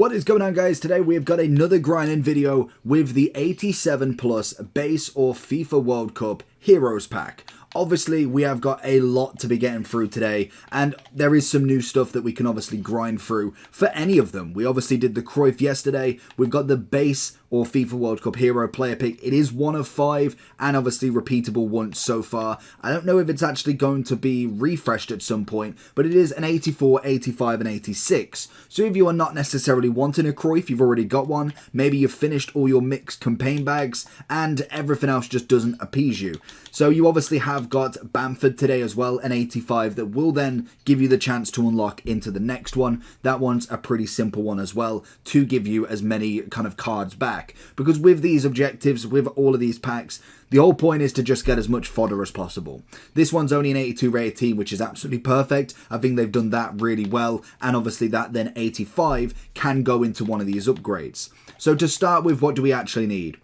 What is going on, guys? Today we've got another grinding video with the 87 plus base or FIFA World Cup Heroes Pack. Obviously, we have got a lot to be getting through today, and there is some new stuff that we can obviously grind through for any of them. We obviously did the Cruyff yesterday. We've got the base or FIFA World Cup Hero player pick. It is 1 of 5 and obviously repeatable once so far. I don't know if it's actually going to be refreshed at some point, but it is an 84, 85 and 86. So if you are not necessarily wanting a Cruyff, you've already got one, maybe you've finished all your mixed campaign bags and everything else just doesn't appease you. So you obviously have got Bamford today as well, an 85 that will then give you the chance to unlock into the next one. That one's a pretty simple one as well to give you as many kind of cards back. Because with these objectives, with all of these packs, the whole point is to just get as much fodder as possible. This one's only an 82 rated team, which is absolutely perfect. I think they've done that really well. And obviously that then 85 can go into one of these upgrades. So to start with, what do we actually need?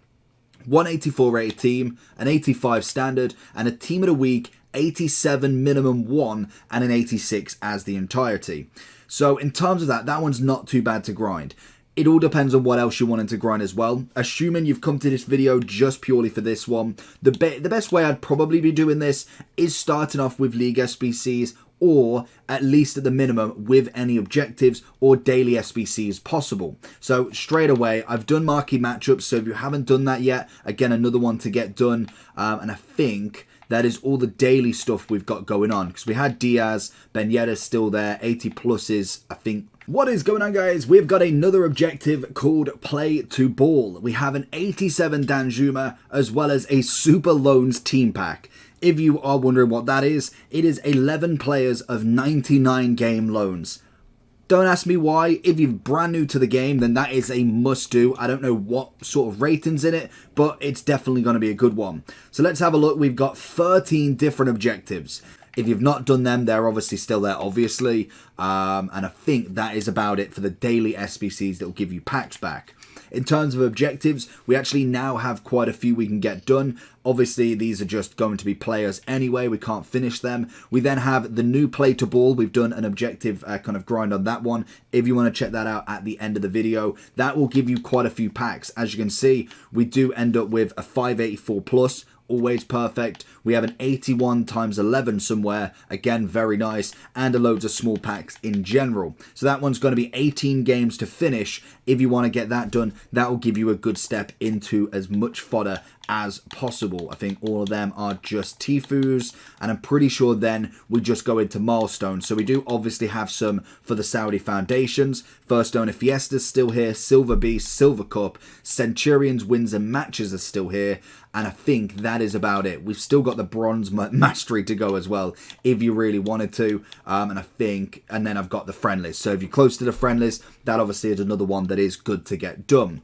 184 rated team, an 85 standard, and a team of the week, 87 minimum 1, and an 86 as the entirety. So in terms of that one's not too bad to grind. It all depends on what else you're wanting to grind as well. Assuming you've come to this video just purely for this one, the best way I'd probably be doing this is starting off with League SBCs, or at least at the minimum with any objectives or daily SBCs possible. So straight away, I've done marquee matchups, so if you haven't done that yet, again, another one to get done. And I think that is all the daily stuff we've got going on, because we had Diaz, Ben Yedder's still there, 80 pluses, I think. What is going on, guys? We've got another objective called Play to Ball. We have an 87 Danjuma as well as a Super Loans team pack. If you are wondering what that is, it is 11 players of 99 game loans. Don't ask me why. If you're brand new to the game, then that is a must do. I don't know what sort of ratings in it, but it's definitely going to be a good one. So let's have a look. We've got 13 different objectives. If you've not done them, they're obviously still there, obviously. And I think that is about it for the daily SBCs that will give you packs back. In terms of objectives, we actually now have quite a few we can get done. Obviously, these are just going to be players anyway. We can't finish them. We then have the new Play to Ball. We've done an objective kind of grind on that one. If you want to check that out at the end of the video, that will give you quite a few packs. As you can see, we do end up with a 584 plus. Always perfect. We have an 81 times 11 somewhere, again very nice, and a loads of small packs in general. So that one's going to be 18 games to finish. If you want to get that done, that will give you a good step into as much fodder as possible. I think all of them are just Tifus, and I'm pretty sure then we just go into milestones. So we do obviously have some for the Saudi foundations. First Owner Fiesta's still here, Silver Beast, Silver Cup, Centurions wins and matches are still here, and I think that is about it. We've still got the Bronze Mastery to go as well, if you really wanted to, and then I've got the friendlies. So if you're close to the friendlies, that obviously is another one that is good to get done.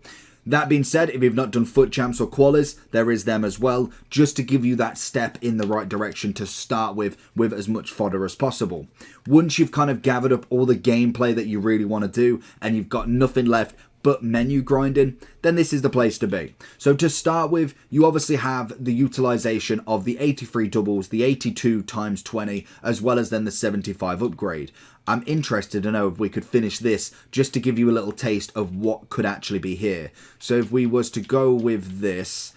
That being said, if you've not done foot champs or qualies, there is them as well, just to give you that step in the right direction to start with as much fodder as possible. Once you've kind of gathered up all the gameplay that you really want to do, and you've got nothing left but menu grinding, then this is the place to be. So to start with, you obviously have the utilization of the 83 doubles, the 82 times 20, as well as then the 75 upgrade. I'm interested to know if we could finish this just to give you a little taste of what could actually be here. So if we was to go with this,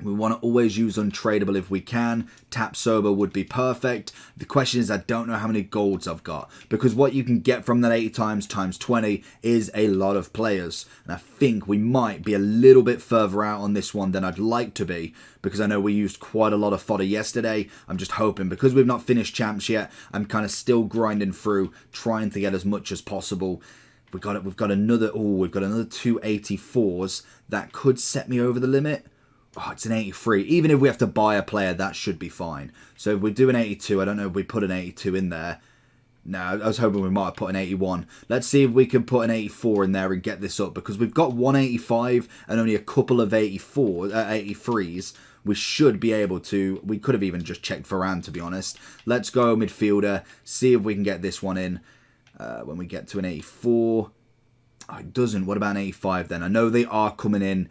we want to always use untradeable if we can. Tap sober would be perfect. The question is, I don't know how many golds I've got, because what you can get from that 80 times 20 is a lot of players. And I think we might be a little bit further out on this one than I'd like to be, because I know we used quite a lot of fodder yesterday. I'm just hoping, because we've not finished champs yet, I'm kind of still grinding through, trying to get as much as possible. We've got another 2 84s that could set me over the limit. Oh, it's an 83. Even if we have to buy a player, that should be fine. So if we do an 82, I don't know if we put an 82 in there. No, I was hoping we might have put an 81. Let's see if we can put an 84 in there and get this up, because we've got 185 and only a couple of 83s. We should be able to. We could have even just checked Varane, to be honest. Let's go midfielder, see if we can get this one in when we get to an 84. Oh, it doesn't. What about an 85 then? I know they are coming in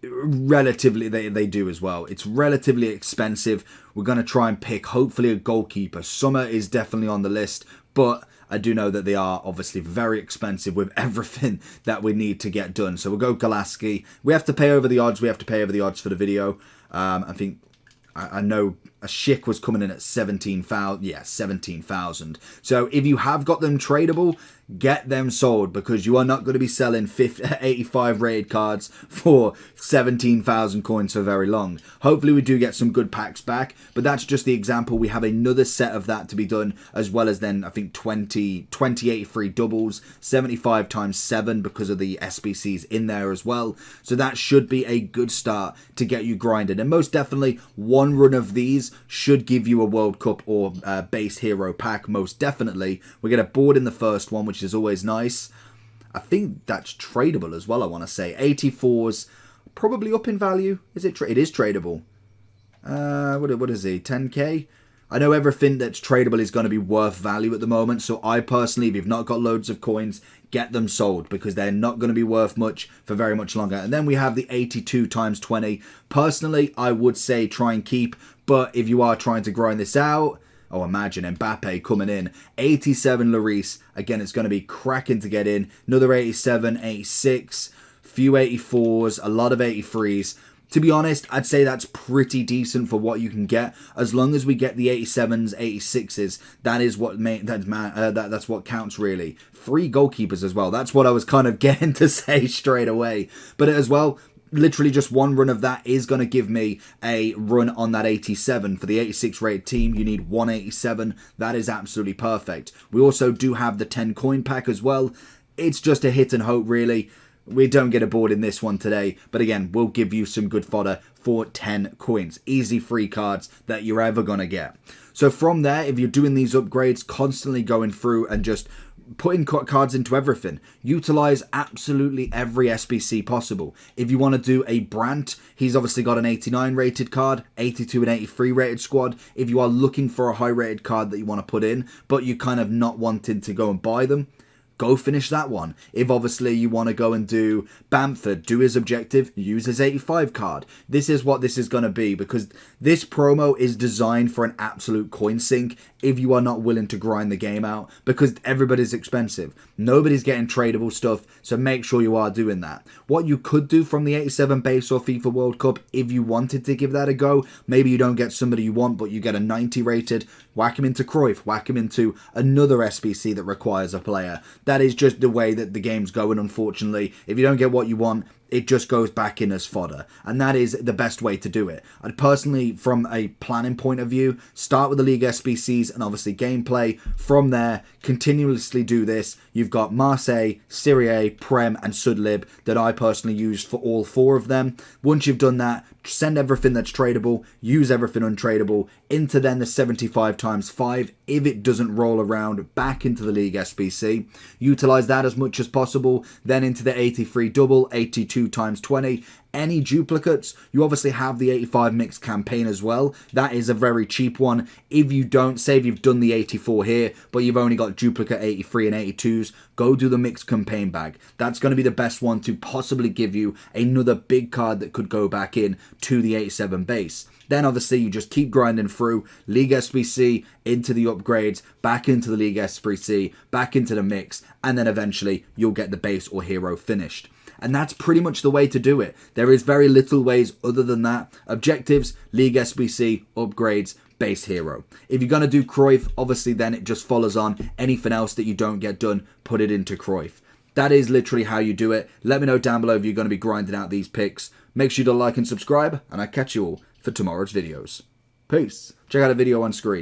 relatively, they do as well. It's relatively expensive. We're going to try and pick hopefully a goalkeeper. Summer is definitely on the list, but I do know that they are obviously very expensive with everything that we need to get done. So we'll go Golaski. We have to pay over the odds. We have to pay over the odds for the video. I think I know a Schick was coming in at 17,000. Yeah, 17,000. So if you have got them tradable, get them sold, because you are not going to be selling 85 rated cards for 17,000 coins for very long. Hopefully we do get some good packs back, but that's just the example. We have another set of that to be done, as well as then I think 20 83 doubles, 75 times 7 because of the SBCs in there as well. So that should be a good start to get you grinded, and most definitely one run of these should give you a World Cup or base hero pack. Most definitely. We get a board in the first one, which is always nice. I think that's tradable as well, I want to say. 84's probably up in value. Is it? It is tradable. What is he? 10k? I know everything that's tradable is going to be worth value at the moment. So I personally, if you've not got loads of coins, get them sold, because they're not going to be worth much for very much longer. And then we have the 82 times 20. Personally, I would say try and keep. But if you are trying to grind this out, oh, imagine Mbappe coming in. 87 Lloris. Again, it's going to be cracking to get in. Another 87, 86. Few 84s. A lot of 83s. To be honest, I'd say that's pretty decent for what you can get. As long as we get the 87s, 86s, that is what that's what counts really. 3 goalkeepers as well. That's what I was kind of getting to say straight away. But as well, literally just one run of that is going to give me a run on that 87. For the 86 rated team, you need 187. That is absolutely perfect. We also do have the 10 coin pack as well. It's just a hit and hope, really. We don't get a board in this one today, but again, we'll give you some good fodder for 10 coins. Easy free cards that you're ever going to get. So from there, if you're doing these upgrades, constantly going through and just putting cards into everything, utilize absolutely every SBC possible. If you want to do a Brandt, he's obviously got an 89 rated card, 82 and 83 rated squad. If you are looking for a high rated card that you want to put in, but you kind of not wanting to go and buy them, go finish that one. If obviously you want to go and do Bamford, do his objective, use his 85 card. This is what this is going to be, because this promo is designed for an absolute coin sink if you are not willing to grind the game out, because everybody's expensive. Nobody's getting tradable stuff, so make sure you are doing that. What you could do from the 87 base or FIFA World Cup, if you wanted to give that a go, maybe you don't get somebody you want, but you get a 90 rated, whack him into Cruyff, whack him into another SBC that requires a player. That is just the way that the game's going, unfortunately. If you don't get what you want, it just goes back in as fodder. And that is the best way to do it. I'd personally, from a planning point of view, start with the League SBCs and obviously gameplay. From there, continuously do this. You've got Marseille, Serie A, Prem and Sudlib that I personally use for all 4 of them. Once you've done that, send everything that's tradable, use everything untradable, into then the 75 times 5. If it doesn't roll around, back into the League SBC. Utilize that as much as possible. Then into the 83 double, 82 times 20. Any duplicates, you obviously have the 85 mixed campaign as well. That is a very cheap one. If you don't, say if you've done the 84 here, but you've only got duplicate 83 and 82s, go do the mixed campaign bag. That's going to be the best one to possibly give you another big card that could go back in to the 87 base. Then obviously you just keep grinding through League SBC into the upgrades, back into the League SBC, back into the mix, and then eventually you'll get the base or hero finished. And that's pretty much the way to do it. There is very little ways other than that. Objectives, League SBC, upgrades, base hero. If you're going to do Cruyff, obviously then it just follows on. Anything else that you don't get done, put it into Cruyff. That is literally how you do it. Let me know down below if you're going to be grinding out these picks. Make sure to like and subscribe, and I'll catch you all for tomorrow's videos. Peace. Check out a video on screen.